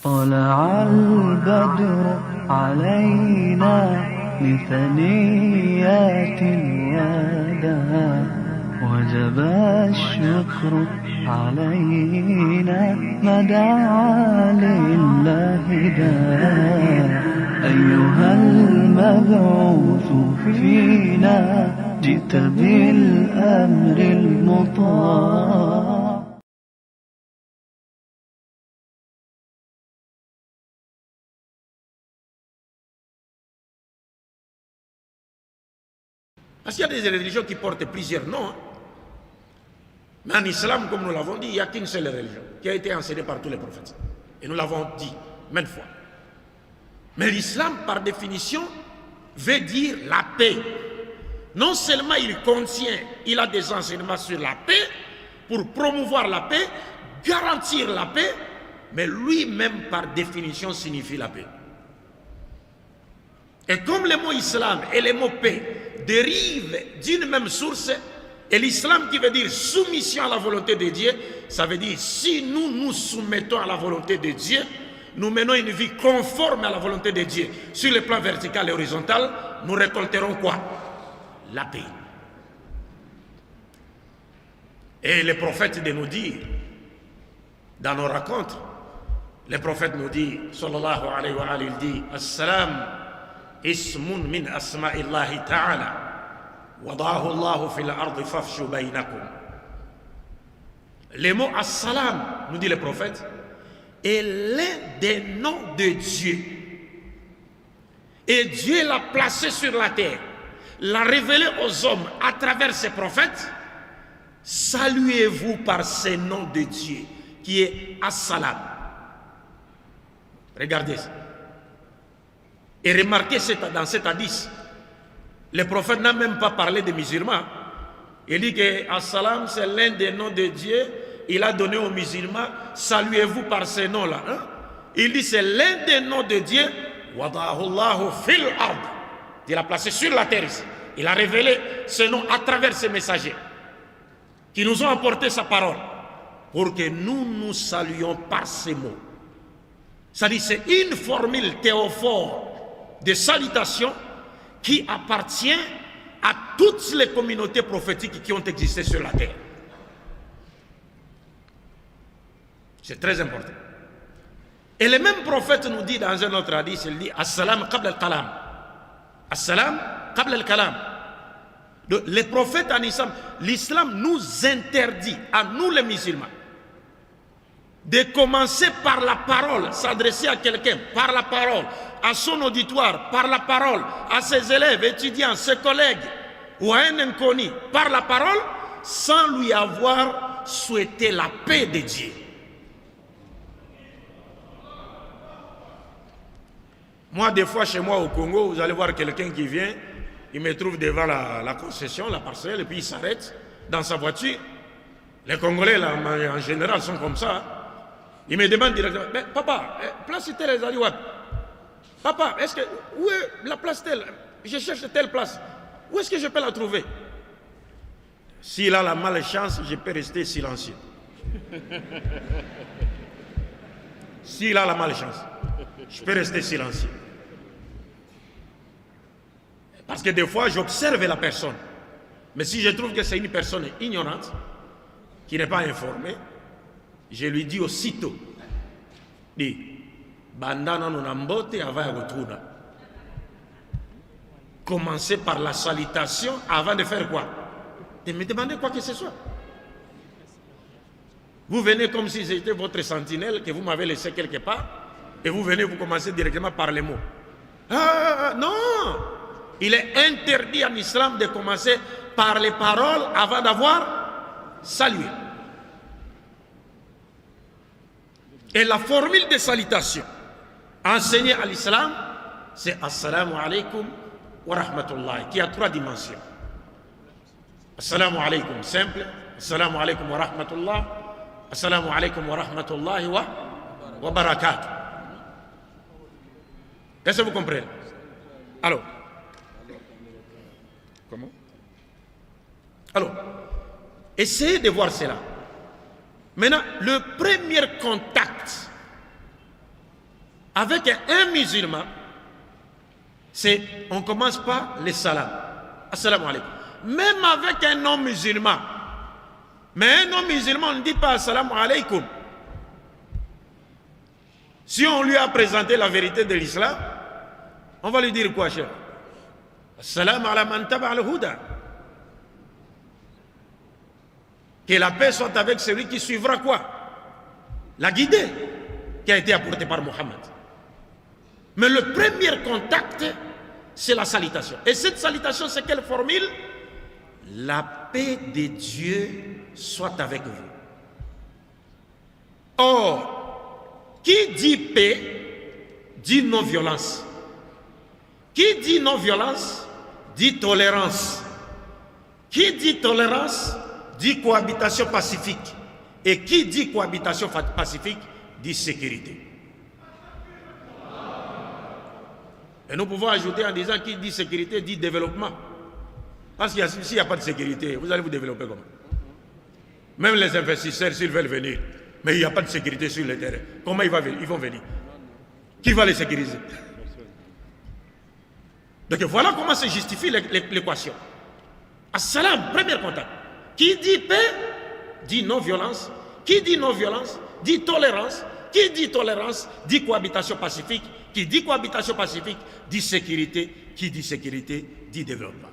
طلع البدر علينا من ثنيات الوداع وجب الشكر علينا ما دعا لله داع أيها المبعوث فينا جئت بالأمر المطاع. Parce qu'il y a des religions qui portent plusieurs noms. Mais en islam, comme nous l'avons dit, il n'y a qu'une seule religion qui a été enseignée par tous les prophètes. Et nous l'avons dit maintes fois. Mais l'islam, par définition, veut dire la paix. Non seulement il a des enseignements sur la paix, pour promouvoir la paix, garantir la paix, mais lui-même, par définition, signifie la paix. Et comme les mots islam et les mots paix dérivent d'une même source, et l'islam qui veut dire soumission à la volonté de Dieu, ça veut dire si nous nous soumettons à la volonté de Dieu, nous menons une vie conforme à la volonté de Dieu sur le plan vertical et horizontal, nous récolterons quoi? La paix. Et les prophètes de nous dire, dans nos rencontres, les prophètes nous disent, sallallahu alayhi wa alayhi, il dit, As-salam ismun min asma'illahi ta'ala, wadahu Allahu fil ardi fafshu baynakum. Le mot As-salam, nous dit les prophètes, est l'un des noms de Dieu. Et Dieu l'a placé sur la terre, l'a révélé aux hommes à travers ses prophètes. Saluez-vous par ce nom de Dieu qui est As-salam. Regardez ça. Et remarquez dans cet hadith, le prophète n'a même pas parlé des musulmans. Il dit que As-salam, c'est l'un des noms de Dieu. Il a donné aux musulmans, saluez-vous par ce nom-là. Hein? Il dit c'est l'un des noms de Dieu. Wadahullahu fil ard. Il l'a placé sur la terre ici. Il a révélé ce nom à travers ses messagers qui nous ont apporté sa parole pour que nous nous saluions par ces mots. C'est-à-dire c'est une formule théophore de salutation qui appartient à toutes les communautés prophétiques qui ont existé sur la terre. C'est très important. Et le même prophète nous dit dans un autre hadith, il dit As-salam qabla al-kalam. As-salam qabla al-kalam. Les prophètes en islam, l'islam nous interdit, à nous les musulmans, de commencer par la parole, s'adresser à quelqu'un par la parole, à son auditoire par la parole, à ses élèves, étudiants, ses collègues ou à un inconnu par la parole, sans lui avoir souhaité la paix de Dieu. Moi, des fois, chez moi au Congo, vous allez voir quelqu'un qui vient, il me trouve devant la concession, la parcelle, et puis il s'arrête dans sa voiture. Les Congolais, là, en général, sont comme ça. Il me demande directement, mais papa, place telle les Aliouat. Papa, où est la place telle? Je cherche telle place. Où est-ce que je peux la trouver? S'il a la malchance, je peux rester silencieux. S'il a la malchance, je peux rester silencieux. Parce que des fois, j'observe la personne. Mais si je trouve que c'est une personne ignorante, qui n'est pas informée, je lui dis aussitôt, dis, bandana nunambote avant retourna. Commencez par la salutation avant de faire quoi? De me demander quoi que ce soit. Vous venez comme si c'était votre sentinelle que vous m'avez laissé quelque part, et vous venez, vous commencez directement par les mots. Ah, non! Il est interdit en islam de commencer par les paroles avant d'avoir salué. Et la formule de salutation enseignée à l'islam, c'est Assalamu alaikum wa rahmatullah, qui a 3 dimensions. Assalamu alaikum simple, Assalamu alaikum wa rahmatullah, Assalamu alaikum wa rahmatullahi wa barakatuh. Est-ce que vous comprenez? Alors, comment? Alors, essayez de voir cela. Maintenant, le premier contact Avec un musulman, on commence par les salam. Assalamu alaikum. Même avec un non-musulman. Mais un non-musulman, on ne dit pas assalamu alaikum. Si on lui a présenté la vérité de l'islam, on va lui dire quoi, cher? Assalamu ala man taba al-huda. Que la paix soit avec celui qui suivra quoi? La guidée qui a été apportée par Mohammed. Mais le premier contact, c'est la salutation. Et cette salutation, c'est quelle formule? La paix de Dieu soit avec vous. Or, qui dit paix, dit non-violence. Qui dit non-violence, dit tolérance. Qui dit tolérance, dit cohabitation pacifique. Et qui dit cohabitation pacifique, dit sécurité. Et nous pouvons ajouter en disant qui dit sécurité, dit développement. Parce que s'il n'y a pas de sécurité, vous allez vous développer comment? Même les investisseurs, s'ils veulent venir, mais il n'y a pas de sécurité sur le terrain, comment ils vont venir? Qui va les sécuriser? Donc voilà comment se justifie l'équation. Assalam, premier contact. Qui dit paix, dit non-violence. Qui dit non-violence, dit tolérance. Qui dit tolérance, dit cohabitation pacifique. Qui dit cohabitation pacifique, dit sécurité. Qui dit sécurité, dit développement.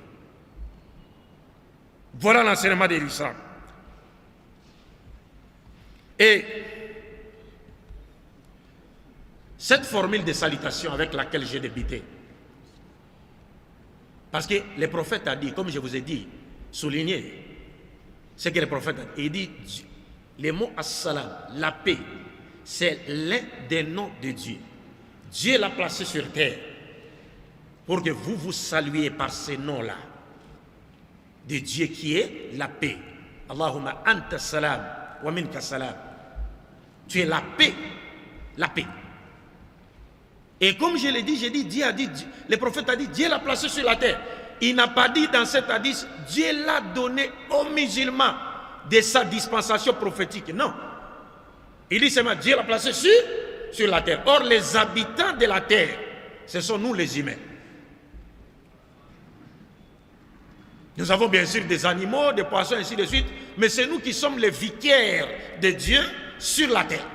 Voilà l'enseignement de l'islam. Et cette formule de salutation avec laquelle j'ai débuté, parce que le prophète a dit, comme je vous ai dit, souligné, ce que le prophète a dit, il dit, les mots assalam, la paix, c'est l'un des noms de Dieu. Dieu l'a placé sur terre pour que vous vous saluiez par ces noms-là de Dieu qui est la paix. Allahumma anta salam wa minka salam. Tu es la paix, la paix. Et comme je l'ai dit, Dieu a dit, le prophète a dit, Dieu l'a placé sur la terre. Il n'a pas dit dans cet hadith, Dieu l'a donné aux musulmans de sa dispensation prophétique. Non. Il dit seulement, Dieu l'a placé sur la terre. Or, les habitants de la terre, ce sont nous les humains. Nous avons bien sûr des animaux, des poissons, ainsi de suite, mais c'est nous qui sommes les vicaires de Dieu sur la terre.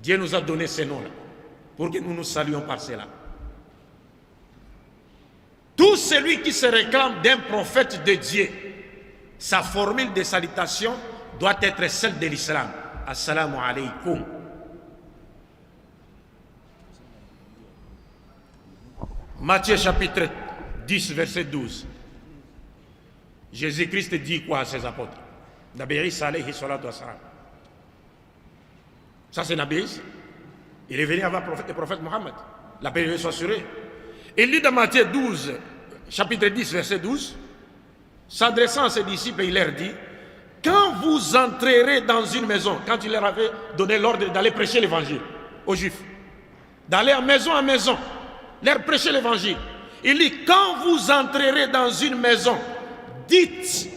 Dieu nous a donné ces noms-là pour que nous nous saluions par cela. Tout celui qui se réclame d'un prophète de Dieu, sa formule de salutation doit être celle de l'islam. Assalamu alaikum. Matthieu chapitre 10, verset 12. Jésus-Christ dit quoi à ses apôtres? Nabi Isa alayhi salatu wassalam. Ça c'est Nabi Isa. Il est venu avant le prophète Mohammed. La paix lui soit assurée. Il dit dans Matthieu 12, chapitre 10, verset 12, s'adressant à ses disciples, il leur dit, quand vous entrerez dans une maison, quand il leur avait donné l'ordre d'aller prêcher l'évangile aux Juifs, d'aller à maison, leur prêcher l'évangile, il dit, quand vous entrerez dans une maison, dites,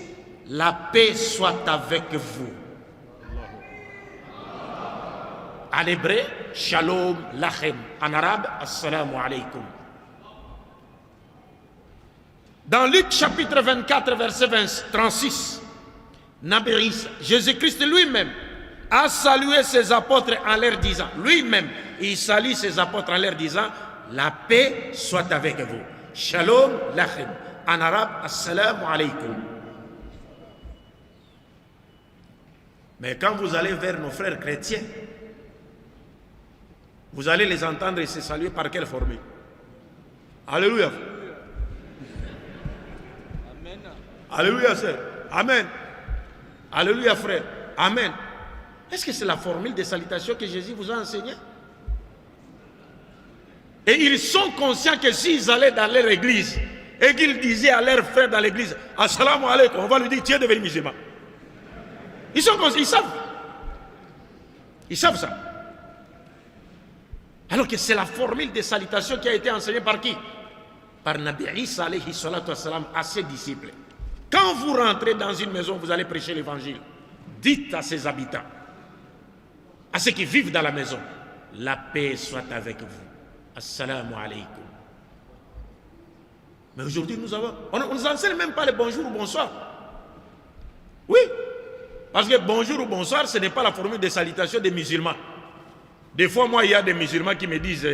la paix soit avec vous. En hébreu, shalom lachem. En arabe, assalamu alaikum. Dans Luc chapitre 24, verset 36, Nabi Isa, Jésus-Christ lui-même a salué ses apôtres en leur disant, lui-même, il salue ses apôtres en leur disant, la paix soit avec vous. Shalom lachem. En arabe, assalamu alaikum. Mais quand vous allez vers nos frères chrétiens, vous allez les entendre et se saluer par quelle formule? Alléluia. Amen. Alléluia, sœur. Amen. Alléluia, frère. Amen. Est-ce que c'est la formule de salutation que Jésus vous a enseignée? Et ils sont conscients que s'ils allaient dans leur église et qu'ils disaient à leurs frères dans l'église, assalamu alaikum, on va lui dire, tu es devenu musulman. Ils sont conscients, ils savent. Ils savent ça. Alors que c'est la formule de salutation qui a été enseignée par qui? Par Nabi Isa alayhi salatu wassalam à ses disciples. Quand vous rentrez dans une maison, vous allez prêcher l'évangile. Dites à ses habitants, à ceux qui vivent dans la maison, la paix soit avec vous. Assalamu alaikum. Mais aujourd'hui, on ne nous enseigne même pas le bonjour ou bonsoir. Oui, parce que bonjour ou bonsoir, ce n'est pas la formule de salutation des musulmans. Des fois, moi, il y a des musulmans qui me disent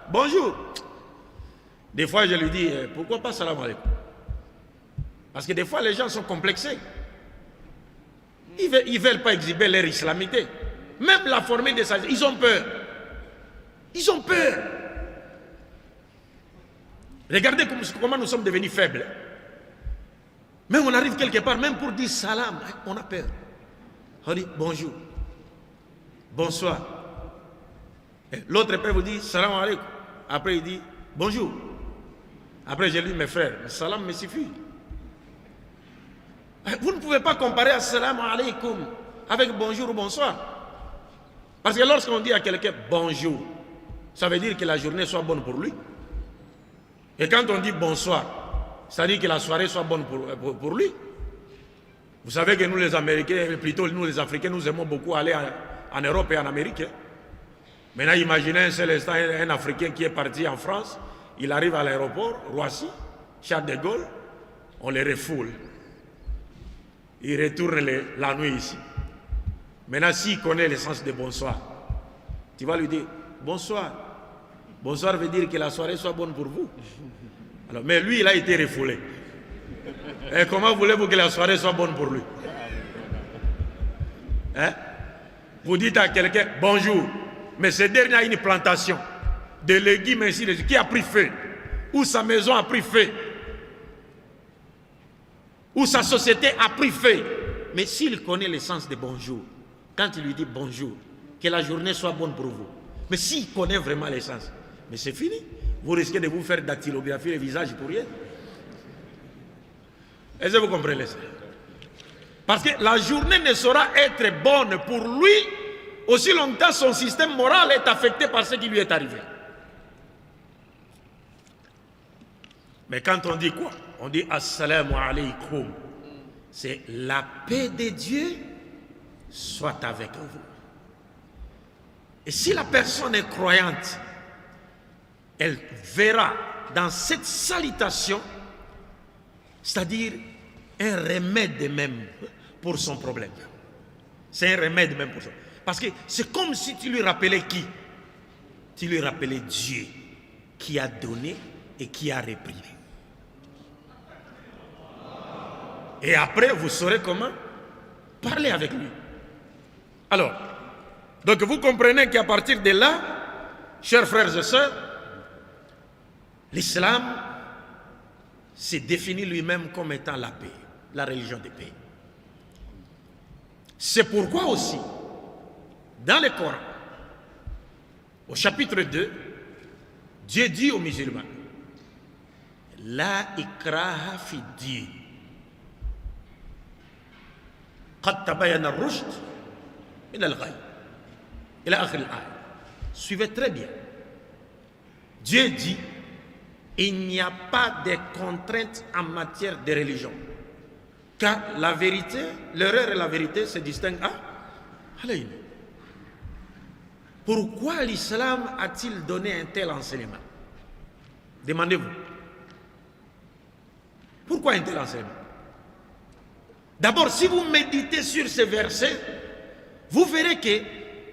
bonjour. Des fois, je lui dis pourquoi pas salam alaikum? Parce que des fois, les gens sont complexés. Ils ne veulent pas exhiber leur islamité. Même la formule de salutation, ils ont peur. Ils ont peur. Regardez comment nous sommes devenus faibles. Même on arrive quelque part, même pour dire salam, on a peur. On dit bonjour, bonsoir. L'autre peut vous dire salam alaikum. Après il dit bonjour. Après je lui dis mes frères, salam me suffit. Vous ne pouvez pas comparer à salam alaikum avec bonjour ou bonsoir. Parce que lorsqu'on dit à quelqu'un bonjour, ça veut dire que la journée soit bonne pour lui. Et quand on dit bonsoir, ça veut dire que la soirée soit bonne pour lui. Vous savez que nous les Américains, plutôt nous les Africains, nous aimons beaucoup aller en Europe et en Amérique. Maintenant, imaginez un seul instant un Africain qui est parti en France, il arrive à l'aéroport, Roissy, Charles de Gaulle, on les refoule. Il retourne la nuit ici. Maintenant, s'il connaît le sens de bonsoir, tu vas lui dire bonsoir. Bonsoir veut dire que la soirée soit bonne pour vous. Alors, mais lui, il a été refoulé. Et comment voulez-vous que la soirée soit bonne pour lui? Hein? Vous dites à quelqu'un bonjour, mais ce dernier a une plantation de légumes ainsi de suite qui a pris feu, ou sa maison a pris feu, ou sa société a pris feu. Mais s'il connaît le sens de bonjour, quand il lui dit bonjour, que la journée soit bonne pour vous, mais s'il connaît vraiment le sens, mais c'est fini. Vous risquez de vous faire dactylographier le visage pour rien. Est-ce que vous comprenez ça? Parce que la journée ne saura être bonne pour lui aussi longtemps son système moral est affecté par ce qui lui est arrivé. Mais quand on dit quoi? On dit assalamu alaikum. C'est la paix de Dieu soit avec vous. Et si la personne est croyante, elle verra dans cette salutation, c'est-à-dire un remède même pour son problème. C'est un remède même pour ça. Parce que c'est comme si tu lui rappelais qui? Tu lui rappelais Dieu qui a donné et qui a réprimé. Et après, vous saurez comment parler avec lui. Alors, donc vous comprenez qu'à partir de là, chers frères et sœurs, l'islam se définit lui-même comme étant la paix, la religion de paix. C'est pourquoi aussi, dans le Coran, au chapitre 2, Dieu dit aux musulmans, La ikraha fi din. قد تبين الرشد من الغي. إلى آخر الآية. Suivez très bien. Dieu dit, il n'y a pas de contraintes en matière de religion. Car la vérité, l'erreur et la vérité se distinguent à l'œil. Pourquoi l'islam a-t-il donné un tel enseignement? Demandez-vous. Pourquoi un tel enseignement? D'abord, si vous méditez sur ce verset, vous verrez que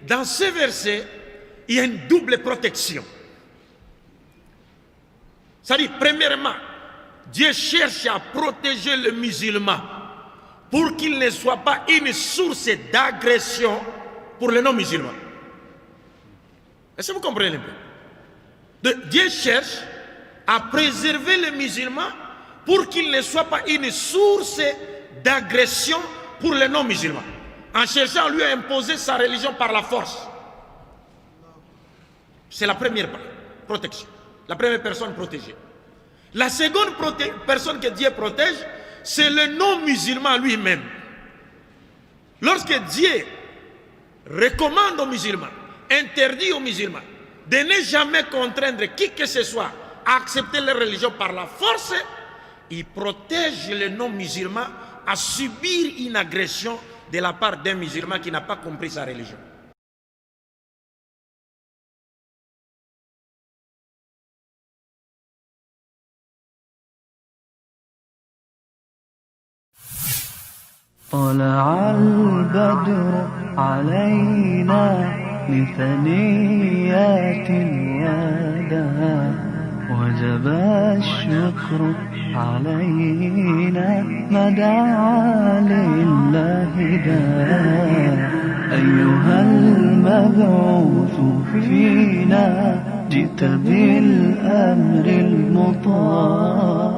dans ce verset, il y a une double protection. C'est-à-dire, premièrement, Dieu cherche à protéger le musulman pour qu'il ne soit pas une source d'agression pour les non-musulmans. Est-ce que vous comprenez un peu? Dieu cherche à préserver le musulman pour qu'il ne soit pas une source d'agression pour les non-musulmans, en cherchant à lui imposer sa religion par la force. C'est la première protection, la première personne protégée. La seconde personne que Dieu protège, c'est le non-musulman lui-même. Lorsque Dieu recommande aux musulmans, interdit aux musulmans de ne jamais contraindre qui que ce soit à accepter leur religion par la force, il protège les non-musulmans à subir une agression de la part d'un musulman qui n'a pas compris sa religion. طلع البدر علينا من ثنيات الوداع وجب الشكر علينا ما دعا لله داع أيها المبعوث فينا جئت بالأمر المطاع